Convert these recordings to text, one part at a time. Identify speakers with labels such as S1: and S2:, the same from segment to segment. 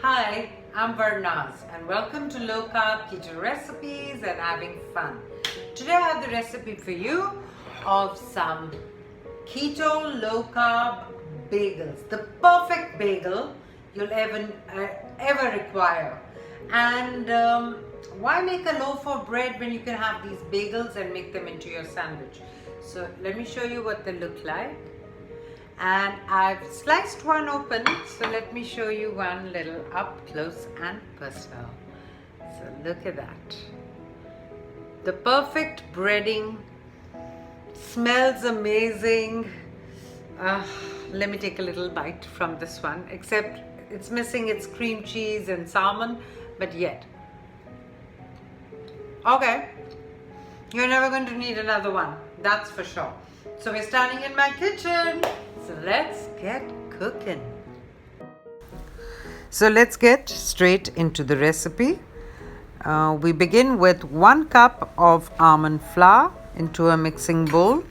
S1: Hi, I'm Varnaz and welcome to Low Carb Keto Recipes and Having Fun. Today I have the recipe for you of some keto low carb bagels. The perfect bagel you'll ever require. And why make a loaf of bread when you can have these bagels and make them into your sandwich? So let me show you what they look like. And I've sliced one open, so let me show you one little up close and personal. So look at that. The perfect breading, smells amazing. Let me take a little bite from this one, except it's missing its cream cheese and salmon, but yet. Okay, you're never going to need another one, that's for sure. So we're standing in my kitchen. So let's get cooking. So let's get straight into the recipe. We begin with 1 cup of almond flour into a mixing bowl.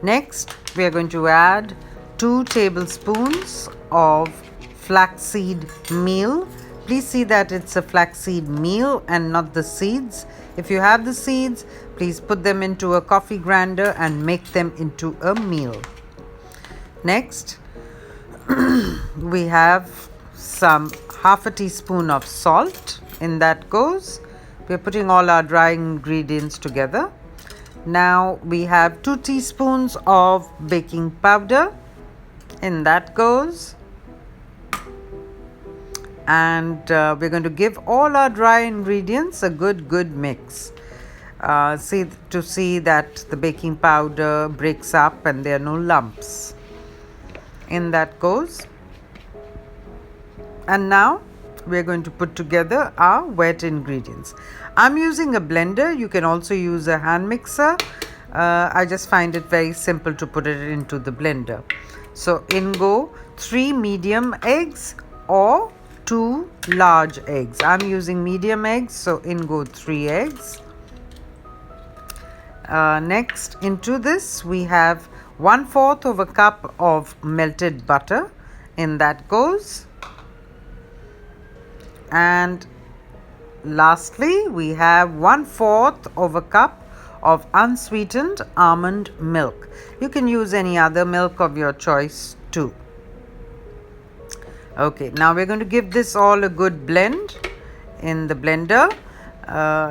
S1: Next, we are going to add 2 tablespoons of flaxseed meal. Please see that it's a flaxseed meal and not the seeds. If you have the seeds, please put them into a coffee grinder and make them into a meal. Next, we have some half a teaspoon of salt. In that goes. We're putting all our dry ingredients together. Now we have 2 teaspoons of baking powder. In that goes. And we're going to give all our dry ingredients a good mix. See that the baking powder breaks up and there are no lumps. In that goes. And now we're going to put together our wet ingredients. I'm using a blender. You can also use a hand mixer. I just find it very simple to put it into the blender. So in go 3 medium eggs or 2 large eggs. I'm using medium eggs, so in go 3 eggs. Next, into this we have 1/4 of a cup of melted butter. In that goes. And lastly, we have 1/4 of a cup of unsweetened almond milk. You can use any other milk of your choice too. Okay, now we're going to give this all a good blend in the blender.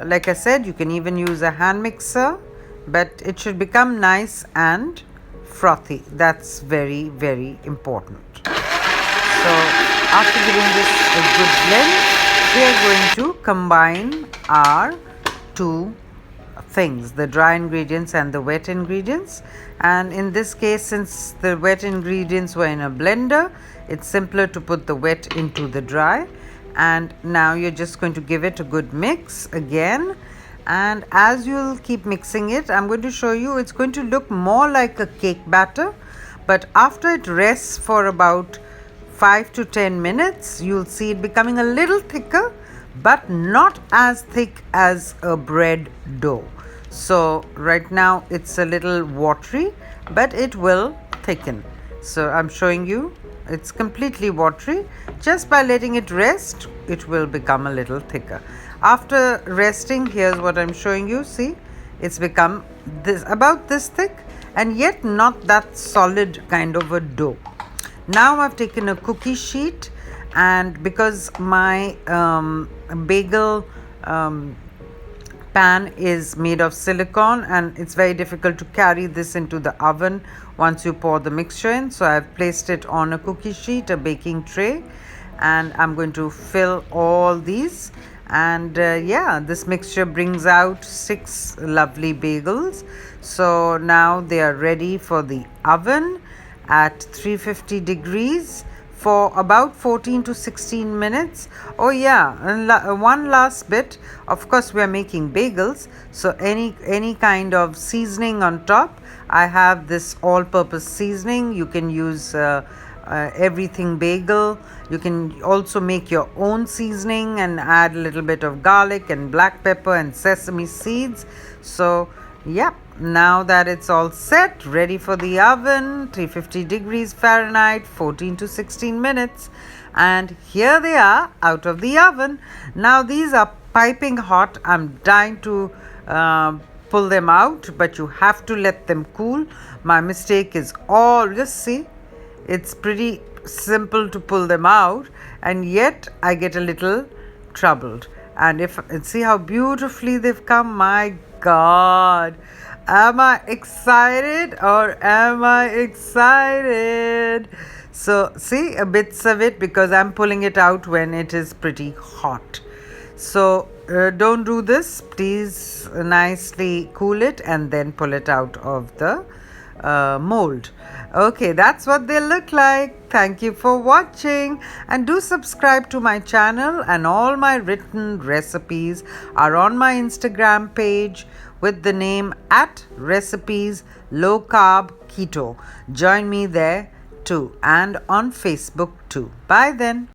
S1: Like I said, you can even use a hand mixer, but it should become nice and frothy. That's very important. So after giving this a good blend, we are going to combine our 2 things, the dry ingredients and the wet ingredients. And in this case, since the wet ingredients were in a blender, it's simpler to put the wet into the dry. And now you're just going to give it a good mix again. And as you'll keep mixing it, I'm going to show you, it's going to look more like a cake batter, but after it rests for about 5 to 10 minutes, you'll see it becoming a little thicker, but not as thick as a bread dough. So right now it's a little watery, but it will thicken. So I'm showing you it's completely watery. Just by letting it rest, it will become a little thicker. After resting, here's what I'm showing you. See, it's become about this thick and yet not that solid kind of a dough. Now I've taken a cookie sheet, and because my bagel pan is made of silicone and it's very difficult to carry this into the oven once you pour the mixture in, so I've placed it on a cookie sheet, a baking tray, and I'm going to fill all these. And this mixture brings out 6 lovely bagels. So now they are ready for the oven at 350 degrees for about 14 to 16 minutes. Oh yeah, and one last bit. Of course, we are making bagels, so any kind of seasoning on top. I have this all-purpose seasoning. You can use everything bagel. You can also make your own seasoning and add a little bit of garlic and black pepper and sesame seeds. So yeah, now that it's all set, ready for the oven, 350 degrees Fahrenheit, 14 to 16 minutes. And here they are out of the oven. Now these are piping hot. I'm dying to pull them out, but you have to let them cool. My mistake is just see, it's pretty simple to pull them out, and yet I get a little troubled. And see how beautifully they've come. My God, am I excited or am I excited? So see bits of it because I'm pulling it out when it is pretty hot. So don't do this, please. Nicely cool it and then pull it out of the mold. Okay, that's what they look like. Thank you for watching, and do subscribe to my channel, and all my written recipes are on my Instagram page with the name @recipes low carb keto. Join me there too, and on Facebook too. Bye then.